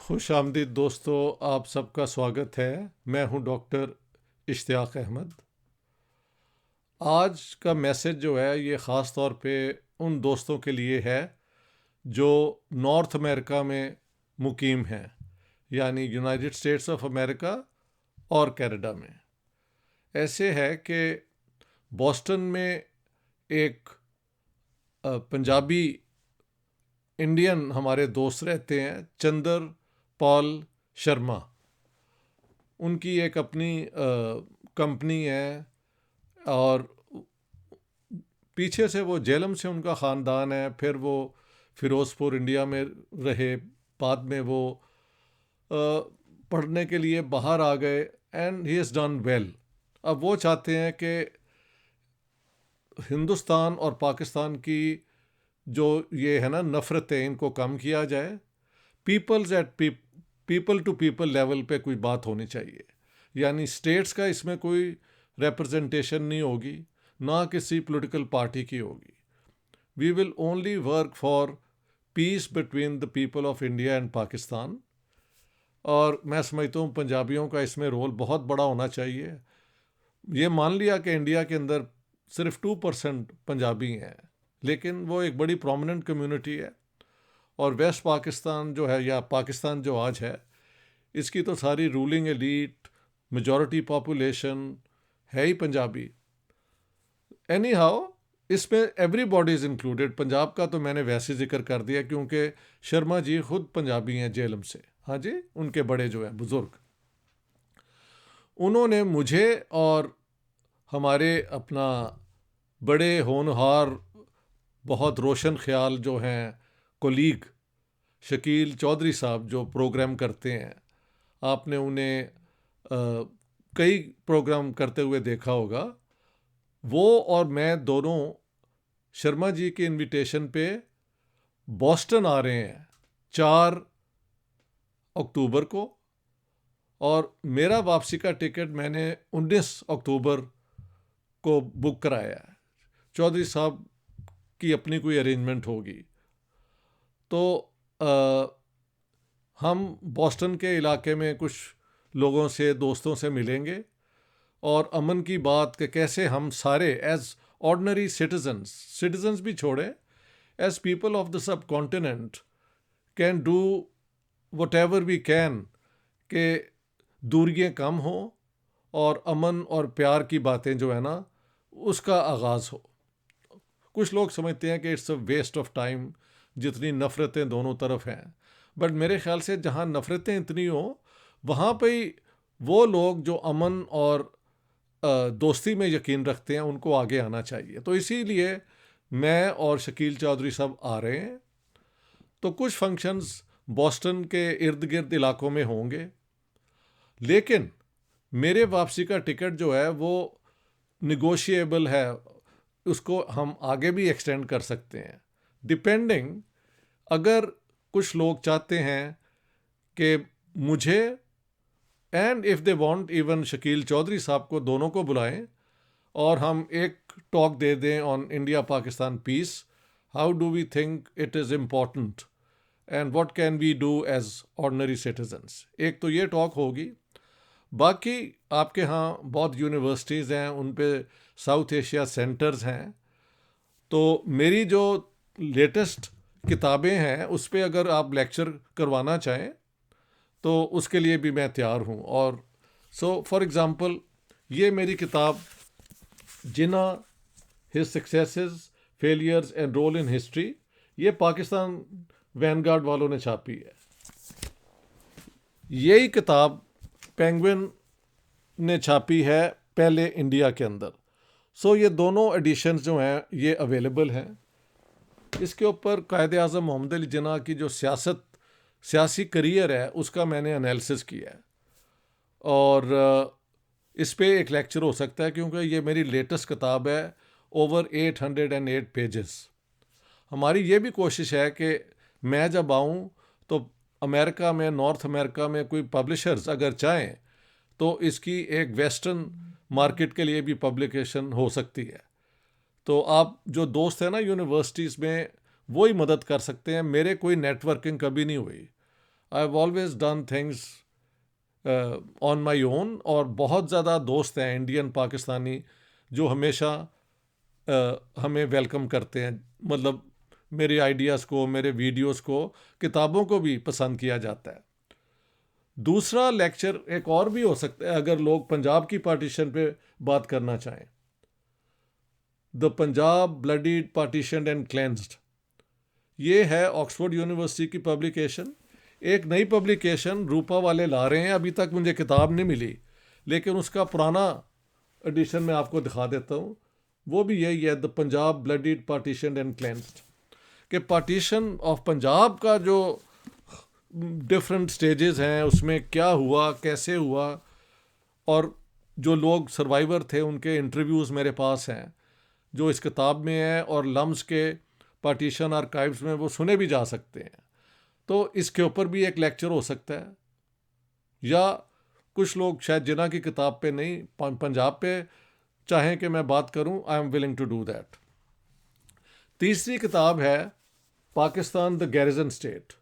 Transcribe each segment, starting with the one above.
खुशामदीद दोस्तों, आप सबका स्वागत है। मैं हूं डॉक्टर इश्तियाक अहमद। आज का मैसेज जो है ये ख़ास तौर पे उन दोस्तों के लिए है जो नॉर्थ अमेरिका में मुकीम हैं, यानी यूनाइटेड स्टेट्स ऑफ अमेरिका और कनाडा में। ऐसे है कि बॉस्टन में एक पंजाबी इंडियन हमारे दोस्त रहते हैं, चंदर पॉल शर्मा। उनकी एक अपनी कंपनी है और पीछे से वो जेलम से उनका ख़ानदान है। फिर वो फ़िरोज़पुर इंडिया में रहे, बाद में वो पढ़ने के लिए बाहर आ गए and he has done well. अब वो चाहते हैं कि हिंदुस्तान और पाकिस्तान की जो ये है ना नफ़रतें, इनको कम किया जाए। पीपल टू पीपल लेवल पे कोई बात होनी चाहिए, यानी स्टेट्स का इसमें कोई रिप्रेजेंटेशन नहीं होगी, ना किसी पॉलिटिकल पार्टी की होगी। We will only work for peace between the people of India and Pakistan. और मैं समझता हूँ पंजाबियों का इसमें रोल बहुत बड़ा होना चाहिए। ये मान लिया कि इंडिया के अंदर सिर्फ 2% पंजाबी हैं, लेकिन वो एक बड़ी प्रोमिनेंट कम्युनिटी है। और वेस्ट पाकिस्तान जो है, या पाकिस्तान जो आज है, इसकी तो सारी रूलिंग एलीट, मेजॉरिटी पॉपुलेशन है ही पंजाबी। एनी हाउ, इसमें एवरीबॉडी इज़ इंक्लूडेड। पंजाब का तो मैंने वैसे जिक्र कर दिया क्योंकि शर्मा जी खुद पंजाबी हैं जेलम से। हाँ जी, उनके बड़े जो हैं बुज़ुर्ग, उन्होंने मुझे और हमारे अपना बड़े होनहार, बहुत रोशन ख्याल जो हैं कोलीग शकील चौधरी साहब, जो प्रोग्राम करते हैं, आपने उन्हें कई प्रोग्राम करते हुए देखा होगा। वो और मैं दोनों शर्मा जी के इनविटेशन पे बॉस्टन आ रहे हैं 4 अक्टूबर को, और मेरा वापसी का टिकट मैंने 19 अक्टूबर को बुक कराया है। चौधरी साहब की अपनी कोई अरेंजमेंट होगी तो हम बॉस्टन के इलाके में कुछ लोगों से, दोस्तों से मिलेंगे और अमन की बात कि कैसे हम सारे एज ऑर्डिनरी सिटीजन्स भी छोड़े, as people of the subcontinent can do whatever we can कि दूरियाँ कम हो और अमन और प्यार की बातें जो है ना उसका आगाज़ हो। कुछ लोग समझते हैं कि it's a waste of time, जितनी नफ़रतें दोनों तरफ हैं, बट मेरे ख्याल से जहाँ नफ़रतें इतनी हो वहाँ पे ही वो लोग जो अमन और दोस्ती में यकीन रखते हैं उनको आगे आना चाहिए। तो इसीलिए मैं और शकील चौधरी साहब आ रहे हैं। तो कुछ फंक्शंस बॉस्टन के इर्द गिर्द इलाकों में होंगे, लेकिन मेरे वापसी का टिकट जो है वो निगोशिएबल है, उसको हम आगे भी एक्सटेंड कर सकते हैं डिपेंडिंग। अगर कुछ लोग चाहते हैं कि मुझे and if they want even Shakeel Chaudhry साहब को, दोनों को बुलाएं और हम एक टॉक दे दें on India Pakistan peace, how do we think it is important and what can we do as ordinary citizens. एक तो ये टॉक होगी। बाकी आपके यहाँ बहुत यूनिवर्सिटीज़ हैं, उन पे साउथ एशिया सेंटर्स हैं। तो मेरी जो लेटेस्ट किताबें हैं उस पे अगर आप लेक्चर करवाना चाहें तो उसके लिए भी मैं तैयार हूँ। और सो फॉर एग्ज़ाम्पल, ये मेरी किताब Jinnah his successes, failures and role in history, ये पाकिस्तान वैनगार्ड वालों ने छापी है। यही किताब पेंगुइन ने छापी है पहले इंडिया के अंदर। सो ये दोनों एडिशंस जो हैं ये अवेलेबल हैं। इसके ऊपर कायदे आज़म मोहम्मद अली जिन्ना की जो सियासी करियर है उसका मैंने एनालिसिस किया है, और इस पे एक लेक्चर हो सकता है क्योंकि ये मेरी लेटेस्ट किताब है, ओवर 808 पेजेस। हमारी ये भी कोशिश है कि मैं जब आऊँ तो अमेरिका में, नॉर्थ अमेरिका में कोई पब्लिशर्स अगर चाहें तो इसकी एक वेस्टर्न मार्केट के लिए भी पब्लिकेशन हो सकती है। तो आप जो दोस्त हैं ना यूनिवर्सिटीज़ में, वो ही मदद कर सकते हैं। मेरे कोई नेटवर्किंग कभी नहीं हुई। I have always done things on my own, और बहुत ज़्यादा दोस्त हैं इंडियन पाकिस्तानी जो हमेशा हमें वेलकम करते हैं, मतलब मेरे आइडियाज़ को, मेरे वीडियोस को, किताबों को भी पसंद किया जाता है। दूसरा लेक्चर एक और भी हो सकता है अगर लोग पंजाब की पार्टीशन पे बात करना चाहें, the Punjab bloodied partition and cleansed. ये है ऑक्सफोर्ड यूनिवर्सिटी की पब्लिकेशन। एक नई पब्लिकेशन रूपा वाले ला रहे हैं, अभी तक मुझे किताब नहीं मिली, लेकिन उसका पुराना एडिशन मैं आपको दिखा देता हूँ। वो भी यही है, the Punjab bloodied partition and cleansed, कि पार्टीशन ऑफ पंजाब का जो डिफरेंट स्टेजेस हैं, उसमें क्या हुआ, कैसे हुआ, और जो लोग सर्वाइवर थे उनके इंटरव्यूज़ मेरे पास हैं जो इस किताब में है, और लम्स के पार्टीशन आर्काइव्स में वो सुने भी जा सकते हैं। तो इसके ऊपर भी एक लेक्चर हो सकता है, या कुछ लोग शायद जिना की किताब पे नहीं, पंजाब पे चाहें कि मैं बात करूं, I am willing to do that. तीसरी किताब है Pakistan the garrison state,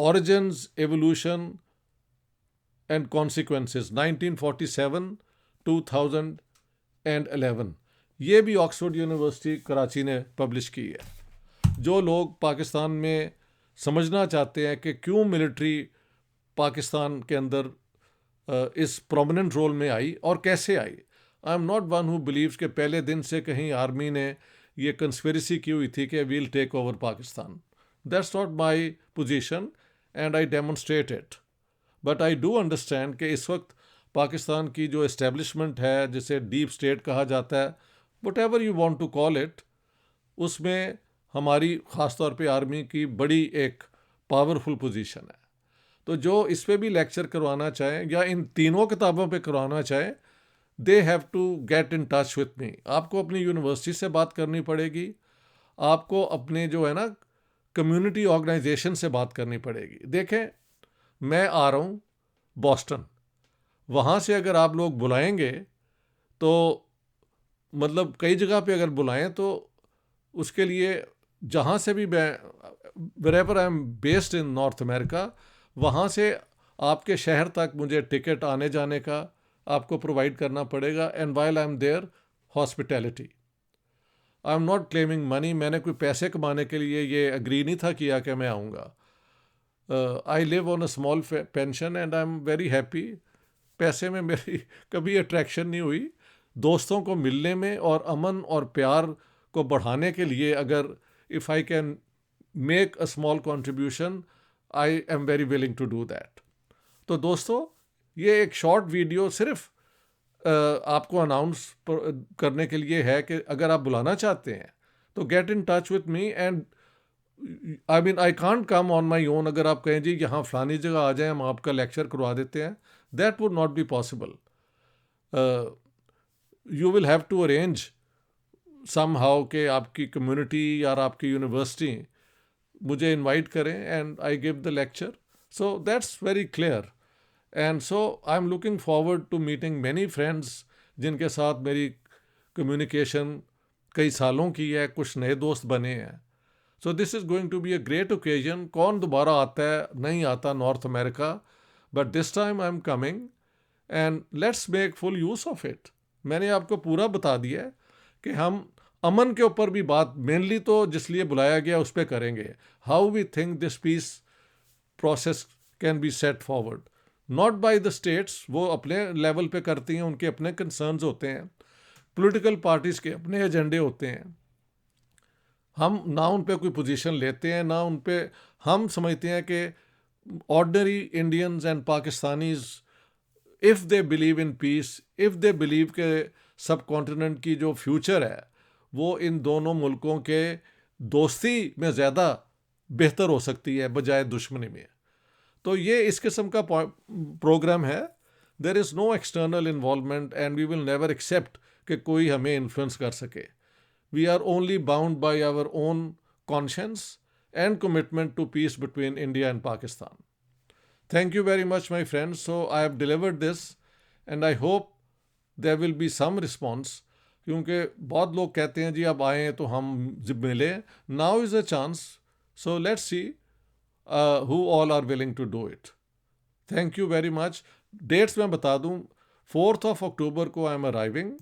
origins, evolution and consequences 1947-2011। ये भी ऑक्सफोर्ड यूनिवर्सिटी कराची ने पब्लिश की है। जो लोग पाकिस्तान में समझना चाहते हैं कि क्यों मिलिट्री पाकिस्तान के अंदर इस प्रोमिनेंट रोल में आई और कैसे आई। I am not one who believes कि पहले दिन से कहीं आर्मी ने ये कंस्पिरेसी की हुई थी कि we'll take over Pakistan. That's not my position and I demonstrate it, but I do understand कि इस वक्त पाकिस्तान की जो इस्टेब्लिशमेंट है, जिसे डीप स्टेट कहा जाता है, whatever you want to call it, उसमें हमारी ख़ास तौर पे आर्मी की बड़ी एक पावरफुल पोजीशन है। तो जो इस पे भी लेक्चर करवाना चाहें या इन तीनों किताबों पे करवाना चाहें, they have to get in touch with me. आपको अपनी यूनिवर्सिटी से बात करनी पड़ेगी, आपको अपने जो है ना कम्युनिटी ऑर्गेनाइजेशन से बात करनी पड़ेगी। देखें, मैं आ रहा हूँ बॉस्टन, वहाँ से अगर आप लोग बुलाएंगे तो मतलब कई जगह पे अगर बुलाएं तो उसके लिए जहाँ से भी मैं, wherever I am based in north America, वहाँ से आपके शहर तक मुझे टिकट आने जाने का आपको प्रोवाइड करना पड़ेगा। And while I am there, hospitality. I am not claiming money, मैंने कोई पैसे कमाने के लिए ये अग्री नहीं था किया कि मैं आऊँगा। I live on a small pension and I am very happy. पैसे में मेरी कभी अट्रैक्शन नहीं हुई। दोस्तों को मिलने में और अमन और प्यार को बढ़ाने के लिए अगर if I can make a small contribution, I am very willing to do that. तो दोस्तों, ये एक शॉर्ट वीडियो सिर्फ आपको अनाउंस करने के लिए है कि अगर आप बुलाना चाहते हैं तो gate in touch with me. And I mean I can't come on my own. अगर आप कहें जी यहाँ फलानी जगह आ जाएं, हम आपका लेक्चर करवा देते हैं, that would not be possible. You will have to arrange somehow के आपकी कम्युनिटी या आपकी यूनिवर्सिटी मुझे इनवाइट करें and I give the lecture. So that's very clear. And so I am looking forward to meeting many friends जिनके साथ मेरी communication कई सालों की है, कुछ नए दोस्त बने हैं। So this is going to be a great occasion. कौन दोबारा आता है, नहीं आता North America, but this time I am coming and let's make full use of it. मैंने आपको पूरा बता दिया है कि हम अमन के ऊपर भी बात मेनली तो जिस लिए बुलाया गया उस पर करेंगे। How we think this peace process can be set forward, not by the states, वो अपने लेवल पे करती हैं, उनके अपने कंसर्न्स होते हैं, पॉलिटिकल पार्टीज़ के अपने एजेंडे होते हैं। हम ना उन पे कोई पोजीशन लेते हैं, ना उन पे हम समझते हैं कि ordinary Indians and Pakistanis, if they believe in peace, if they believe के सब कॉन्टिनेंट की जो फ्यूचर है वो इन दोनों मुल्कों के दोस्ती में ज़्यादा बेहतर हो सकती है बजाय दुश्मनी में। तो ये इस किस्म का प्रोग्राम है। There is no external involvement and we will never accept कि कोई हमें इन्फ्लुएंस कर सके। We are only bound by our own conscience and commitment to peace between India and Pakistan. Thank you very much, my friends. So I have delivered this and I hope there will be some response. क्योंकि बहुत लोग कहते हैं जी अब आए तो हम जब मिले, now is a chance. So let's see who all are willing to do it. Thank you very much. Dates मैं बता दूं, 4th of October को I am arriving